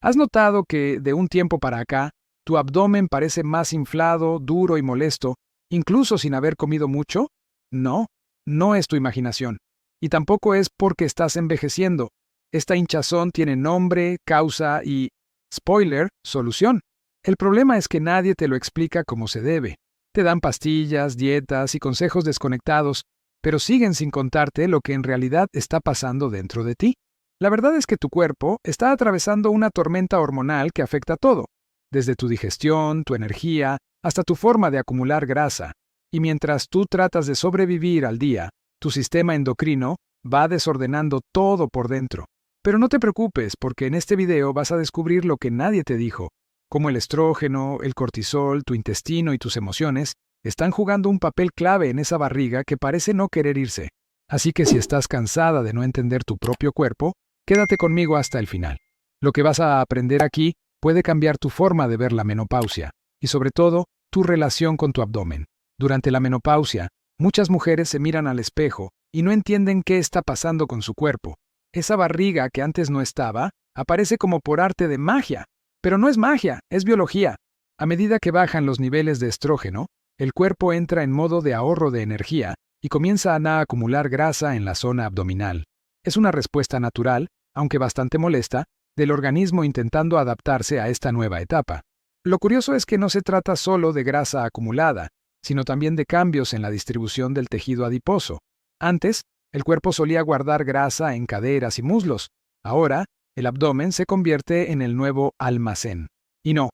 ¿Has notado que de un tiempo para acá, tu abdomen parece más inflado, duro y molesto, incluso sin haber comido mucho? No, no es tu imaginación. Y tampoco es porque estás envejeciendo. Esta hinchazón tiene nombre, causa y, spoiler, solución. El problema es que nadie te lo explica como se debe. Te dan pastillas, dietas y consejos desconectados, pero siguen sin contarte lo que en realidad está pasando dentro de ti. La verdad es que tu cuerpo está atravesando una tormenta hormonal que afecta todo, desde tu digestión, tu energía, hasta tu forma de acumular grasa. Y mientras tú tratas de sobrevivir al día, tu sistema endocrino va desordenando todo por dentro. Pero no te preocupes, porque en este video vas a descubrir lo que nadie te dijo, cómo el estrógeno, el cortisol, tu intestino y tus emociones están jugando un papel clave en esa barriga que parece no querer irse. Así que si estás cansada de no entender tu propio cuerpo, quédate conmigo hasta el final. Lo que vas a aprender aquí puede cambiar tu forma de ver la menopausia y sobre todo tu relación con tu abdomen. Durante la menopausia, muchas mujeres se miran al espejo y no entienden qué está pasando con su cuerpo. Esa barriga que antes no estaba aparece como por arte de magia. Pero no es magia, es biología. A medida que bajan los niveles de estrógeno, el cuerpo entra en modo de ahorro de energía y comienza a acumular grasa en la zona abdominal. Es una respuesta natural, aunque bastante molesta, del organismo intentando adaptarse a esta nueva etapa. Lo curioso es que no se trata solo de grasa acumulada, sino también de cambios en la distribución del tejido adiposo. Antes, el cuerpo solía guardar grasa en caderas y muslos. Ahora, el abdomen se convierte en el nuevo almacén. Y no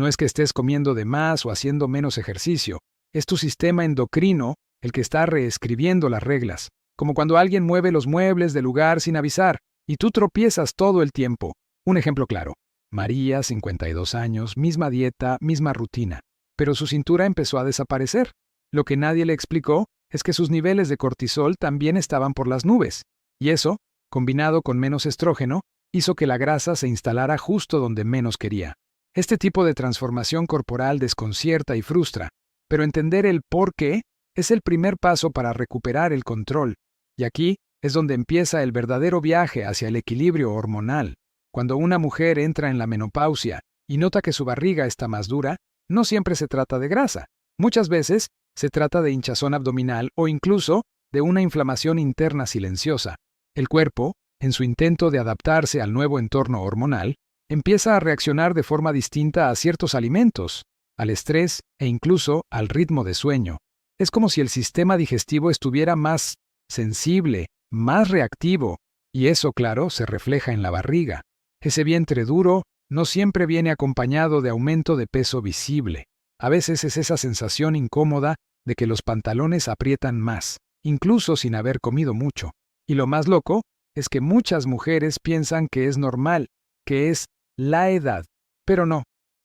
es que estés comiendo de más o haciendo menos ejercicio. Es tu sistema endocrino el que está reescribiendo las reglas, como cuando alguien mueve los muebles del lugar sin avisar, y tú tropiezas todo el tiempo. Un ejemplo claro. María, 52 años, misma dieta, misma rutina, pero su cintura empezó a desaparecer. Lo que nadie le explicó es que sus niveles de cortisol también estaban por las nubes, y eso, combinado con menos estrógeno, hizo que la grasa se instalara justo donde menos quería. Este tipo de transformación corporal desconcierta y frustra, pero entender el por qué es el primer paso para recuperar el control, y aquí es donde empieza el verdadero viaje hacia el equilibrio hormonal. Cuando una mujer entra en la menopausia y nota que su barriga está más dura, no siempre se trata de grasa. Muchas veces se trata de hinchazón abdominal o incluso de una inflamación interna silenciosa. El cuerpo, en su intento de adaptarse al nuevo entorno hormonal, empieza a reaccionar de forma distinta a ciertos alimentos, al estrés e incluso al ritmo de sueño. Es como si el sistema digestivo estuviera más sensible, más reactivo, y eso, claro, se refleja en la barriga. Ese vientre duro no siempre viene acompañado de aumento de peso visible. A veces es esa sensación incómoda de que los pantalones aprietan más, incluso sin haber comido mucho. Y lo más loco es que muchas mujeres piensan que es normal, que es la edad. Pero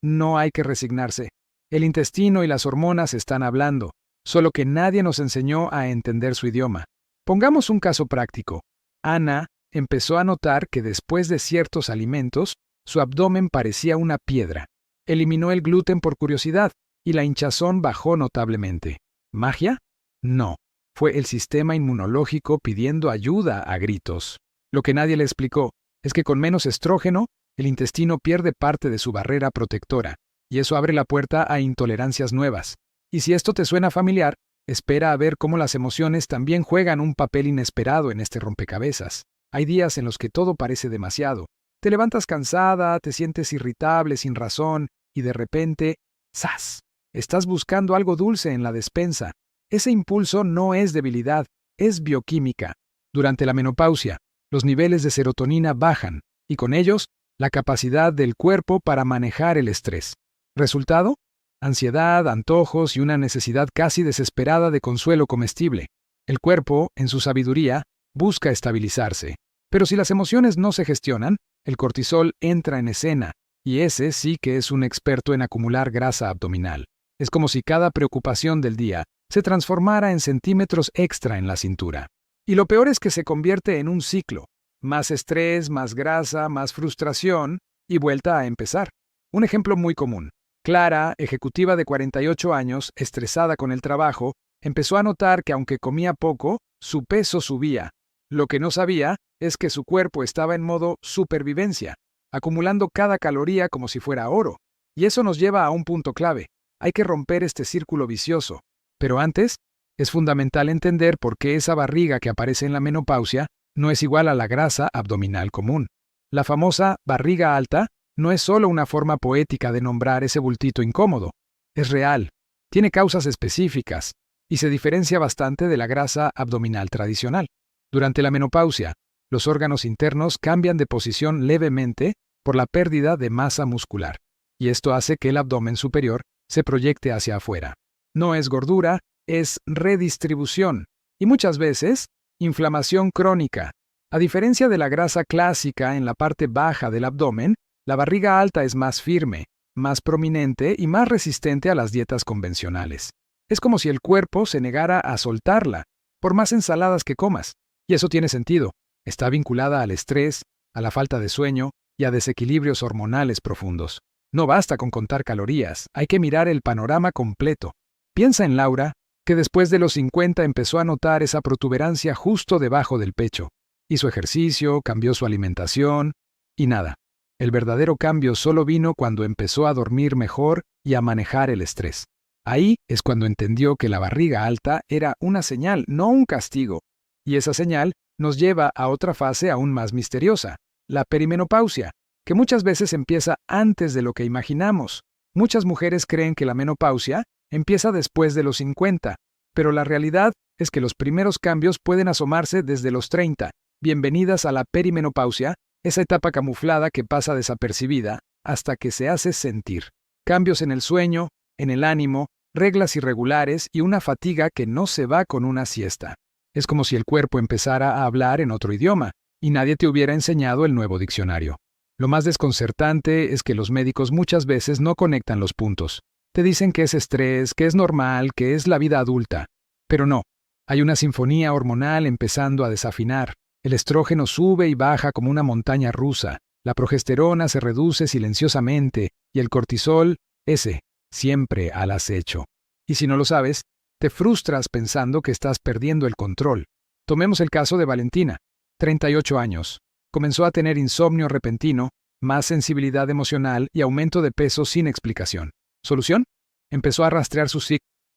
no hay que resignarse. El intestino y las hormonas están hablando, solo que nadie nos enseñó a entender su idioma. Pongamos un caso práctico. Ana empezó a notar que después de ciertos alimentos, su abdomen parecía una piedra. Eliminó el gluten por curiosidad y la hinchazón bajó notablemente. ¿Magia? No. Fue el sistema inmunológico pidiendo ayuda a gritos. Lo que nadie le explicó es que con menos estrógeno, el intestino pierde parte de su barrera protectora, y eso abre la puerta a intolerancias nuevas. Y si esto te suena familiar, espera a ver cómo las emociones también juegan un papel inesperado en este rompecabezas. Hay días en los que todo parece demasiado. Te levantas cansada, te sientes irritable sin razón, y de repente, ¡zas! Estás buscando algo dulce en la despensa. Ese impulso no es debilidad, es bioquímica. Durante la menopausia, los niveles de serotonina bajan, y con ellos, la capacidad del cuerpo para manejar el estrés. ¿Resultado? Ansiedad, antojos y una necesidad casi desesperada de consuelo comestible. El cuerpo, en su sabiduría, busca estabilizarse. Pero si las emociones no se gestionan, el cortisol entra en escena, y ese sí que es un experto en acumular grasa abdominal. Es como si cada preocupación del día se transformara en centímetros extra en la cintura. Y lo peor es que se convierte en un ciclo. Más estrés, más grasa, más frustración, y vuelta a empezar. Un ejemplo muy común. Clara, ejecutiva de 48 años, estresada con el trabajo, empezó a notar que aunque comía poco, su peso subía. Lo que no sabía es que su cuerpo estaba en modo supervivencia. acumulando cada caloría como si fuera oro. Y eso nos lleva a un punto clave. Hay que romper este círculo vicioso. Pero antes, es fundamental entender por qué esa barriga que aparece en la menopausia no es igual a la grasa abdominal común. La famosa barriga alta no es solo una forma poética de nombrar ese bultito incómodo. Es real, tiene causas específicas y se diferencia bastante de la grasa abdominal tradicional. Durante la menopausia, los órganos internos cambian de posición levemente por la pérdida de masa muscular, y esto hace que el abdomen superior se proyecte hacia afuera. No es gordura, es redistribución, y muchas veces, inflamación crónica. A diferencia de la grasa clásica en la parte baja del abdomen, la barriga alta es más firme, más prominente y más resistente a las dietas convencionales. Es como si el cuerpo se negara a soltarla, por más ensaladas que comas. Y eso tiene sentido. Está vinculada al estrés, a la falta de sueño y a desequilibrios hormonales profundos. No basta con contar calorías, hay que mirar el panorama completo. Piensa en Laura, que después de los 50 empezó a notar esa protuberancia justo debajo del pecho. Hizo ejercicio, cambió su alimentación y nada. El verdadero cambio solo vino cuando empezó a dormir mejor y a manejar el estrés. Ahí es cuando entendió que la barriga alta era una señal, no un castigo. Y esa señal nos lleva a otra fase aún más misteriosa, la perimenopausia, que muchas veces empieza antes de lo que imaginamos. Muchas mujeres creen que la menopausia empieza después de los 50, pero la realidad es que los primeros cambios pueden asomarse desde los 30. Bienvenidas a la perimenopausia, esa etapa camuflada que pasa desapercibida hasta que se hace sentir. Cambios en el sueño, en el ánimo, reglas irregulares y una fatiga que no se va con una siesta. Es como si el cuerpo empezara a hablar en otro idioma y nadie te hubiera enseñado el nuevo diccionario. Lo más desconcertante es que los médicos muchas veces no conectan los puntos. Te dicen que es estrés, que es normal, que es la vida adulta. Pero no, hay una sinfonía hormonal empezando a desafinar. El estrógeno sube y baja como una montaña rusa, la progesterona se reduce silenciosamente y el cortisol, ese, siempre al acecho. Y si no lo sabes, te frustras pensando que estás perdiendo el control. Tomemos el caso de Valentina, 38 años. Comenzó a tener insomnio repentino, más sensibilidad emocional y aumento de peso sin explicación. ¿Solución? Empezó a rastrear sus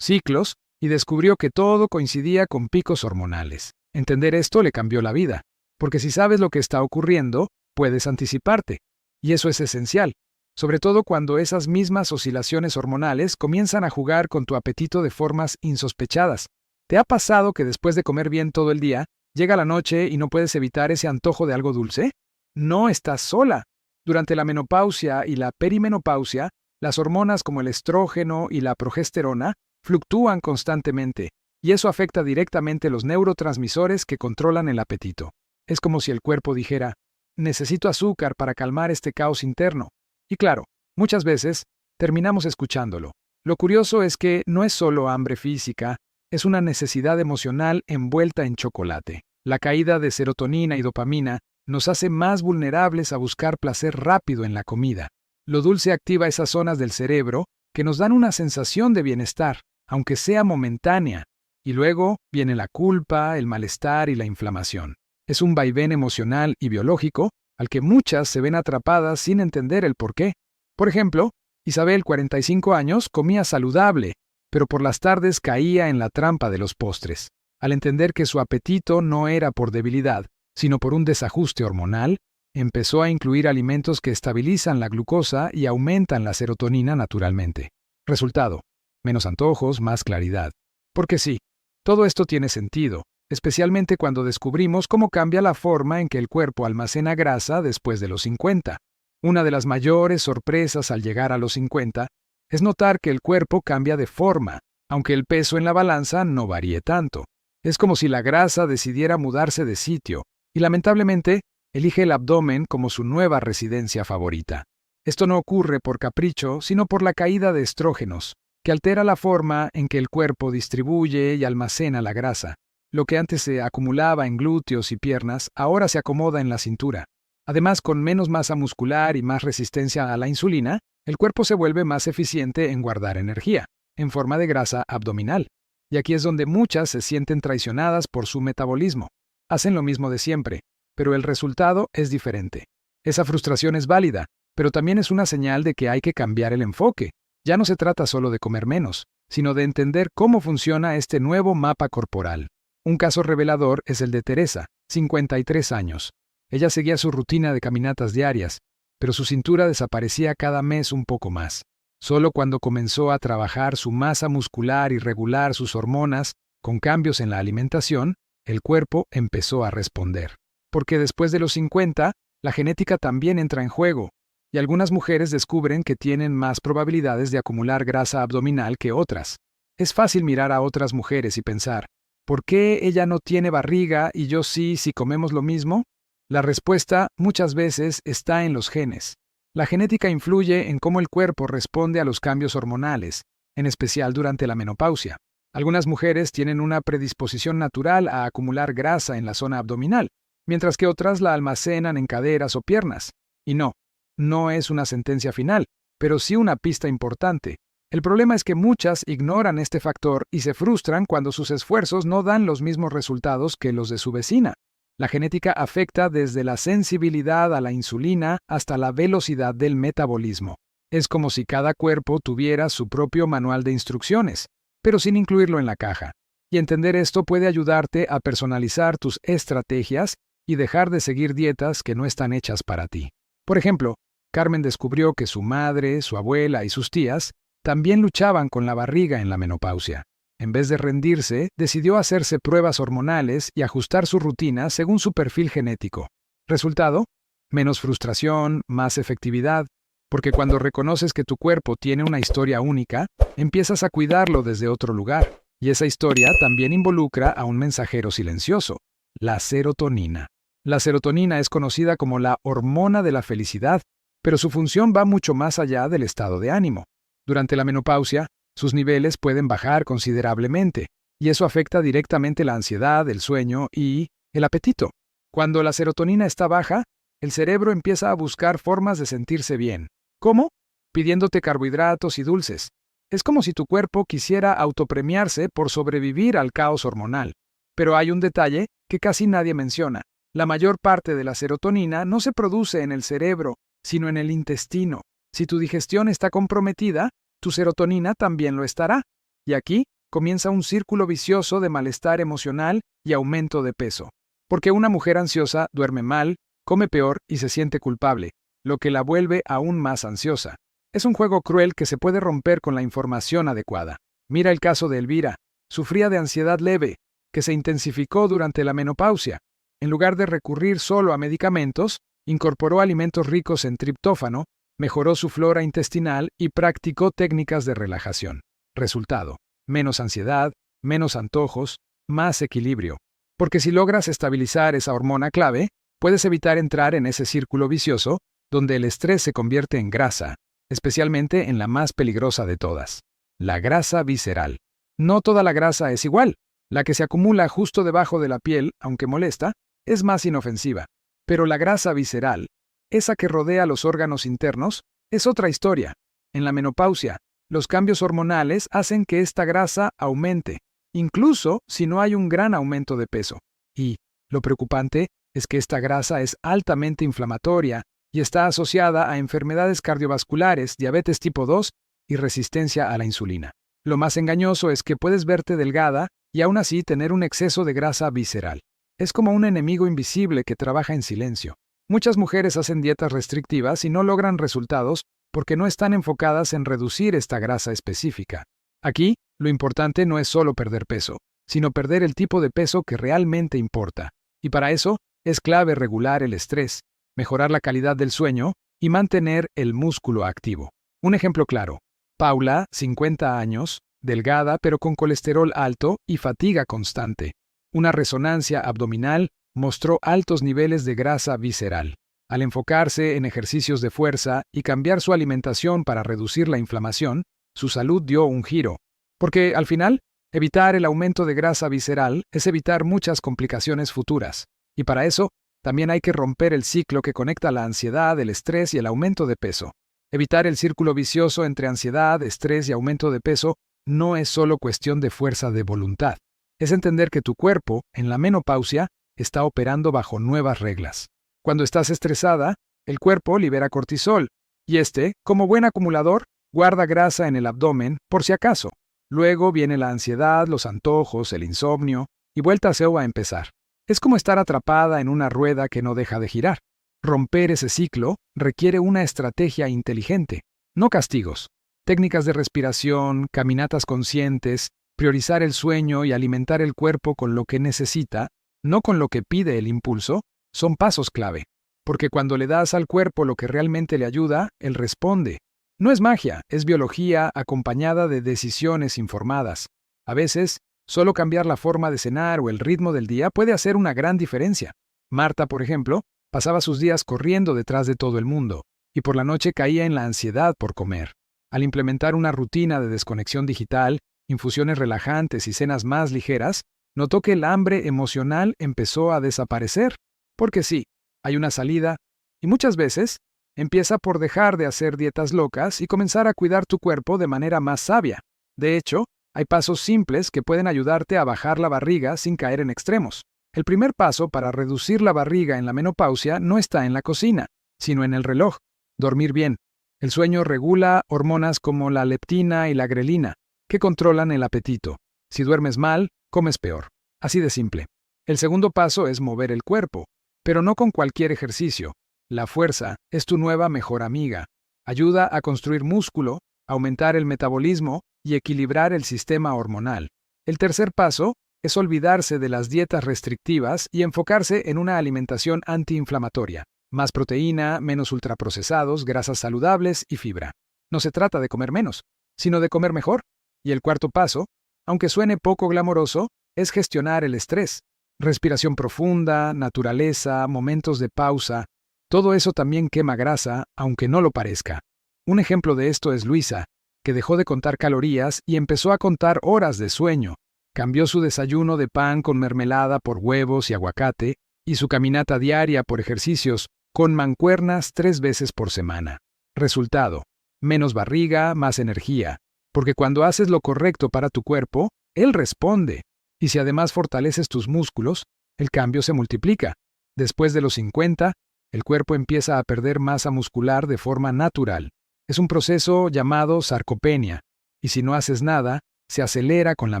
ciclos y descubrió que todo coincidía con picos hormonales. Entender esto le cambió la vida, porque si sabes lo que está ocurriendo, puedes anticiparte. Y eso es esencial, sobre todo cuando esas mismas oscilaciones hormonales comienzan a jugar con tu apetito de formas insospechadas. ¿Te ha pasado que después de comer bien todo el día, llega la noche y no puedes evitar ese antojo de algo dulce? No estás sola. Durante la menopausia y la perimenopausia, las hormonas como el estrógeno y la progesterona fluctúan constantemente, y eso afecta directamente los neurotransmisores que controlan el apetito. Es como si el cuerpo dijera, necesito azúcar para calmar este caos interno. Y claro, muchas veces terminamos escuchándolo. Lo curioso es que no es solo hambre física, es una necesidad emocional envuelta en chocolate. La caída de serotonina y dopamina nos hace más vulnerables a buscar placer rápido en la comida. Lo dulce activa esas zonas del cerebro que nos dan una sensación de bienestar, aunque sea momentánea. Y luego viene la culpa, el malestar y la inflamación. Es un vaivén emocional y biológico al que muchas se ven atrapadas sin entender el porqué. Por ejemplo, Isabel, 45 años, comía saludable, pero por las tardes caía en la trampa de los postres. Al entender que su apetito no era por debilidad, sino por un desajuste hormonal, empezó a incluir alimentos que estabilizan la glucosa y aumentan la serotonina naturalmente. Resultado: menos antojos, más claridad. Porque sí, todo esto tiene sentido, especialmente cuando descubrimos cómo cambia la forma en que el cuerpo almacena grasa después de los 50. Una de las mayores sorpresas al llegar a los 50 es notar que el cuerpo cambia de forma, aunque el peso en la balanza no varíe tanto. Es como si la grasa decidiera mudarse de sitio, y lamentablemente elige el abdomen como su nueva residencia favorita. Esto no ocurre por capricho, sino por la caída de estrógenos, que altera la forma en que el cuerpo distribuye y almacena la grasa. Lo que antes se acumulaba en glúteos y piernas, ahora se acomoda en la cintura. Además, con menos masa muscular y más resistencia a la insulina, el cuerpo se vuelve más eficiente en guardar energía, en forma de grasa abdominal. Y aquí es donde muchas se sienten traicionadas por su metabolismo. Hacen lo mismo de siempre, pero el resultado es diferente. Esa frustración es válida, pero también es una señal de que hay que cambiar el enfoque. Ya no se trata solo de comer menos, sino de entender cómo funciona este nuevo mapa corporal. Un caso revelador es el de Teresa, 53 años. Ella seguía su rutina de caminatas diarias, pero su cintura desaparecía cada mes un poco más. Solo cuando comenzó a trabajar su masa muscular y regular sus hormonas, con cambios en la alimentación, el cuerpo empezó a responder. Porque después de los 50, la genética también entra en juego, y algunas mujeres descubren que tienen más probabilidades de acumular grasa abdominal que otras. Es fácil mirar a otras mujeres y pensar, ¿por qué ella no tiene barriga y yo sí si comemos lo mismo? La respuesta muchas veces está en los genes. La genética influye en cómo el cuerpo responde a los cambios hormonales, en especial durante la menopausia. Algunas mujeres tienen una predisposición natural a acumular grasa en la zona abdominal, mientras que otras la almacenan en caderas o piernas. Y no es una sentencia final, pero sí una pista importante. El problema es que muchas ignoran este factor y se frustran cuando sus esfuerzos no dan los mismos resultados que los de su vecina. La genética afecta desde la sensibilidad a la insulina hasta la velocidad del metabolismo. Es como si cada cuerpo tuviera su propio manual de instrucciones, pero sin incluirlo en la caja. Y entender esto puede ayudarte a personalizar tus estrategias y dejar de seguir dietas que no están hechas para ti. Por ejemplo, Carmen descubrió que su madre, su abuela y sus tías también luchaban con la barriga en la menopausia. En vez de rendirse, decidió hacerse pruebas hormonales y ajustar su rutina según su perfil genético. Resultado: menos frustración, más efectividad, porque cuando reconoces que tu cuerpo tiene una historia única, empiezas a cuidarlo desde otro lugar. Y esa historia también involucra a un mensajero silencioso, la serotonina. La serotonina es conocida como la hormona de la felicidad, pero su función va mucho más allá del estado de ánimo. Durante la menopausia, sus niveles pueden bajar considerablemente, y eso afecta directamente la ansiedad, el sueño y el apetito. Cuando la serotonina está baja, el cerebro empieza a buscar formas de sentirse bien. ¿Cómo? Pidiéndote carbohidratos y dulces. Es como si tu cuerpo quisiera autopremiarse por sobrevivir al caos hormonal. Pero hay un detalle que casi nadie menciona. La mayor parte de la serotonina no se produce en el cerebro, sino en el intestino. Si tu digestión está comprometida, tu serotonina también lo estará. Y aquí comienza un círculo vicioso de malestar emocional y aumento de peso. Porque una mujer ansiosa duerme mal, come peor y se siente culpable, lo que la vuelve aún más ansiosa. Es un juego cruel que se puede romper con la información adecuada. Mira el caso de Elvira. Sufría de ansiedad leve, que se intensificó durante la menopausia. En lugar de recurrir solo a medicamentos, incorporó alimentos ricos en triptófano, mejoró su flora intestinal y practicó técnicas de relajación. Resultado: menos ansiedad, menos antojos, más equilibrio. Porque si logras estabilizar esa hormona clave, puedes evitar entrar en ese círculo vicioso donde el estrés se convierte en grasa, especialmente en la más peligrosa de todas, la grasa visceral. No toda la grasa es igual. La que se acumula justo debajo de la piel, aunque molesta, es más inofensiva. Pero la grasa visceral, esa que rodea los órganos internos, es otra historia. En la menopausia, los cambios hormonales hacen que esta grasa aumente, incluso si no hay un gran aumento de peso. Y lo preocupante es que esta grasa es altamente inflamatoria y está asociada a enfermedades cardiovasculares, diabetes tipo 2 y resistencia a la insulina. Lo más engañoso es que puedes verte delgada y aún así tener un exceso de grasa visceral. Es como un enemigo invisible que trabaja en silencio. Muchas mujeres hacen dietas restrictivas y no logran resultados porque no están enfocadas en reducir esta grasa específica. Aquí, lo importante no es solo perder peso, sino perder el tipo de peso que realmente importa. Y para eso, es clave regular el estrés, mejorar la calidad del sueño y mantener el músculo activo. Un ejemplo claro: Paula, 50 años, delgada pero con colesterol alto y fatiga constante. Una resonancia abdominal mostró altos niveles de grasa visceral. Al enfocarse en ejercicios de fuerza y cambiar su alimentación para reducir la inflamación, su salud dio un giro. Porque, al final, evitar el aumento de grasa visceral es evitar muchas complicaciones futuras. Y para eso, también hay que romper el ciclo que conecta la ansiedad, el estrés y el aumento de peso. Evitar el círculo vicioso entre ansiedad, estrés y aumento de peso no es solo cuestión de fuerza de voluntad. Es entender que tu cuerpo, en la menopausia, está operando bajo nuevas reglas. Cuando estás estresada, El cuerpo libera cortisol, y como buen acumulador, guarda grasa en el abdomen por si acaso. Luego viene la ansiedad, los antojos, el insomnio, y vuelta a empezar. Es como estar atrapada en una rueda que no deja de girar. Romper ese ciclo requiere una estrategia inteligente, no castigos. Técnicas de respiración, caminatas conscientes, priorizar el sueño y alimentar el cuerpo con lo que necesita, no con lo que pide el impulso, son pasos clave. Porque cuando le das al cuerpo lo que realmente le ayuda, él responde. No es magia, es biología acompañada de decisiones informadas. A veces, solo cambiar la forma de cenar o el ritmo del día puede hacer una gran diferencia. Marta, por ejemplo, pasaba sus días corriendo detrás de todo el mundo, y por la noche caía en la ansiedad por comer. Al implementar una rutina de desconexión digital, infusiones relajantes y cenas más ligeras, notó que el hambre emocional empezó a desaparecer. Porque sí, hay una salida, y muchas veces empieza por dejar de hacer dietas locas y comenzar a cuidar tu cuerpo de manera más sabia. De hecho, hay pasos simples que pueden ayudarte a bajar la barriga sin caer en extremos. El primer paso para reducir la barriga en la menopausia no está en la cocina, sino en el reloj. Dormir bien. El sueño regula hormonas como la leptina y la grelina, que controlan el apetito. Si duermes mal, comes peor. Así de simple. El segundo paso es mover el cuerpo, pero no con cualquier ejercicio. La fuerza es tu nueva mejor amiga. Ayuda a construir músculo, aumentar el metabolismo y equilibrar el sistema hormonal. El tercer paso es olvidarse de las dietas restrictivas y enfocarse en una alimentación antiinflamatoria. Más proteína, menos ultraprocesados, grasas saludables y fibra. No se trata de comer menos, sino de comer mejor. Y el cuarto paso, aunque suene poco glamoroso, es gestionar el estrés. Respiración profunda, naturaleza, momentos de pausa. Todo eso también quema grasa, aunque no lo parezca. Un ejemplo de esto es Luisa, que dejó de contar calorías y empezó a contar horas de sueño. Cambió su desayuno de pan con mermelada por huevos y aguacate y su caminata diaria por ejercicios con mancuernas 3 veces por semana. Resultado: menos barriga, más energía. Porque cuando haces lo correcto para tu cuerpo, él responde. Y si además fortaleces tus músculos, el cambio se multiplica. Después de los 50, el cuerpo empieza a perder masa muscular de forma natural. Es un proceso llamado sarcopenia, y si no haces nada, se acelera con la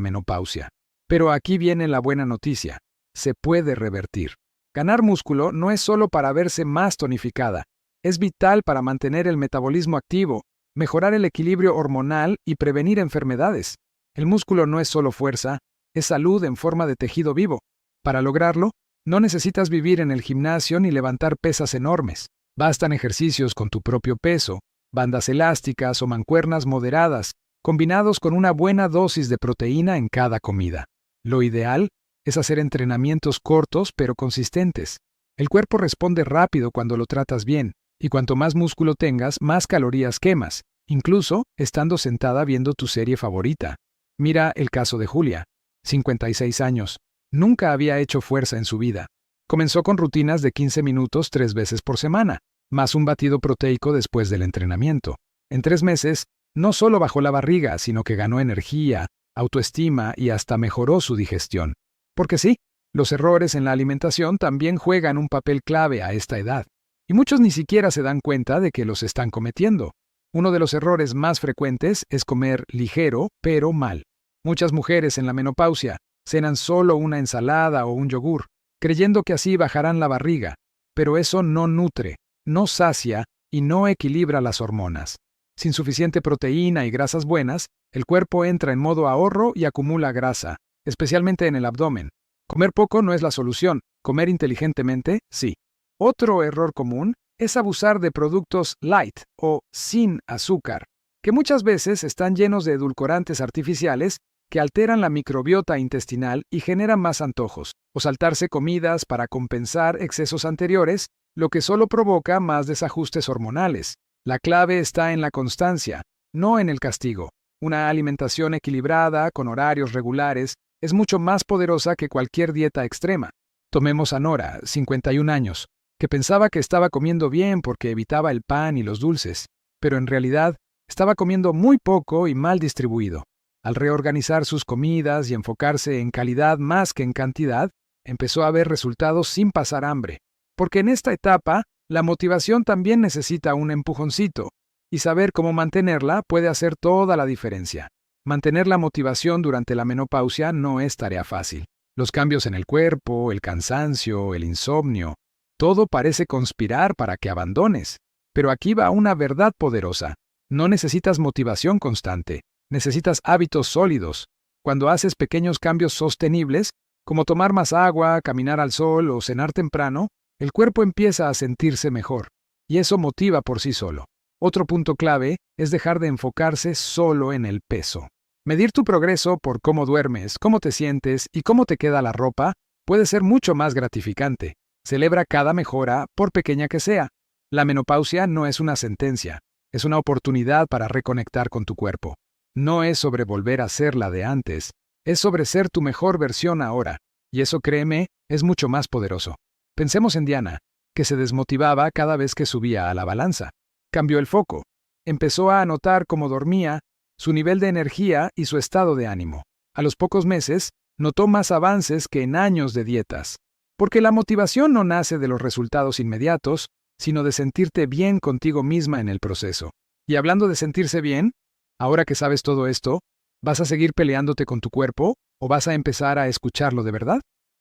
menopausia. Pero aquí viene la buena noticia. Se puede revertir. Ganar músculo no es solo para verse más tonificada. Es vital para mantener el metabolismo activo, mejorar el equilibrio hormonal y prevenir enfermedades. El músculo no es solo fuerza, es salud en forma de tejido vivo. Para lograrlo, no necesitas vivir en el gimnasio ni levantar pesas enormes. Bastan ejercicios con tu propio peso, bandas elásticas o mancuernas moderadas, combinados con una buena dosis de proteína en cada comida. Lo ideal es hacer entrenamientos cortos pero consistentes. El cuerpo responde rápido cuando lo tratas bien, y cuanto más músculo tengas, más calorías quemas, incluso estando sentada viendo tu serie favorita. Mira el caso de Julia, 56 años. Nunca había hecho fuerza en su vida. Comenzó con rutinas de 15 minutos 3 veces por semana, más un batido proteico después del entrenamiento. En 3 meses, no solo bajó la barriga, sino que ganó energía, autoestima y hasta mejoró su digestión. Porque sí, los errores en la alimentación también juegan un papel clave a esta edad. Y muchos ni siquiera se dan cuenta de que los están cometiendo. Uno de los errores más frecuentes es comer ligero, pero mal. Muchas mujeres en la menopausia cenan solo una ensalada o un yogur, creyendo que así bajarán la barriga. Pero eso no nutre, no sacia y no equilibra las hormonas. Sin suficiente proteína y grasas buenas, el cuerpo entra en modo ahorro y acumula grasa, especialmente en el abdomen. Comer poco no es la solución, comer inteligentemente, sí. Otro error común es abusar de productos light o sin azúcar, que muchas veces están llenos de edulcorantes artificiales que alteran la microbiota intestinal y generan más antojos, o saltarse comidas para compensar excesos anteriores, lo que solo provoca más desajustes hormonales. La clave está en la constancia, no en el castigo. Una alimentación equilibrada, con horarios regulares, es mucho más poderosa que cualquier dieta extrema. Tomemos a Nora, 51 años, que pensaba que estaba comiendo bien porque evitaba el pan y los dulces, pero en realidad estaba comiendo muy poco y mal distribuido. Al reorganizar sus comidas y enfocarse en calidad más que en cantidad, empezó a ver resultados sin pasar hambre. Porque en esta etapa, la motivación también necesita un empujoncito, y saber cómo mantenerla puede hacer toda la diferencia. Mantener la motivación durante la menopausia no es tarea fácil. Los cambios en el cuerpo, el cansancio, el insomnio, todo parece conspirar para que abandones. Pero aquí va una verdad poderosa. No necesitas motivación constante, necesitas hábitos sólidos. Cuando haces pequeños cambios sostenibles, como tomar más agua, caminar al sol o cenar temprano, el cuerpo empieza a sentirse mejor, y eso motiva por sí solo. Otro punto clave es dejar de enfocarse solo en el peso. Medir tu progreso por cómo duermes, cómo te sientes y cómo te queda la ropa puede ser mucho más gratificante. Celebra cada mejora, por pequeña que sea. La menopausia no es una sentencia, es una oportunidad para reconectar con tu cuerpo. No es sobre volver a ser la de antes, es sobre ser tu mejor versión ahora, y eso, créeme, es mucho más poderoso. Pensemos en Diana, que se desmotivaba cada vez que subía a la balanza. Cambió el foco. Empezó a notar cómo dormía, su nivel de energía y su estado de ánimo. A los pocos meses, notó más avances que en años de dietas. Porque la motivación no nace de los resultados inmediatos, sino de sentirte bien contigo misma en el proceso. Y hablando de sentirse bien, ahora que sabes todo esto, ¿vas a seguir peleándote con tu cuerpo o vas a empezar a escucharlo de verdad?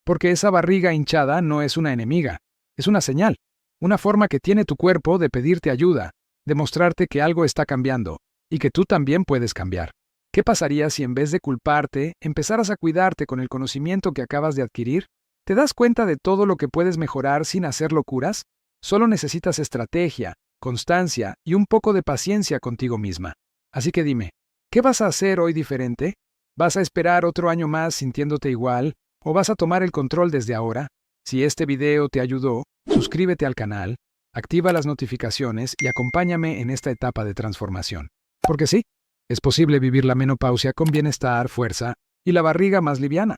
Porque esa barriga hinchada no es una enemiga, es una señal, una forma que tiene tu cuerpo de pedirte ayuda, de mostrarte que algo está cambiando y que tú también puedes cambiar. ¿Qué pasaría si en vez de culparte, empezaras a cuidarte con el conocimiento que acabas de adquirir? ¿Te das cuenta de todo lo que puedes mejorar sin hacer locuras? Solo necesitas estrategia, constancia y un poco de paciencia contigo misma. Así que dime, ¿qué vas a hacer hoy diferente? ¿Vas a esperar otro año más sintiéndote igual? ¿O vas a tomar el control desde ahora? Si este video te ayudó, suscríbete al canal, activa las notificaciones y acompáñame en esta etapa de transformación. Porque sí, es posible vivir la menopausia con bienestar, fuerza y la barriga más liviana.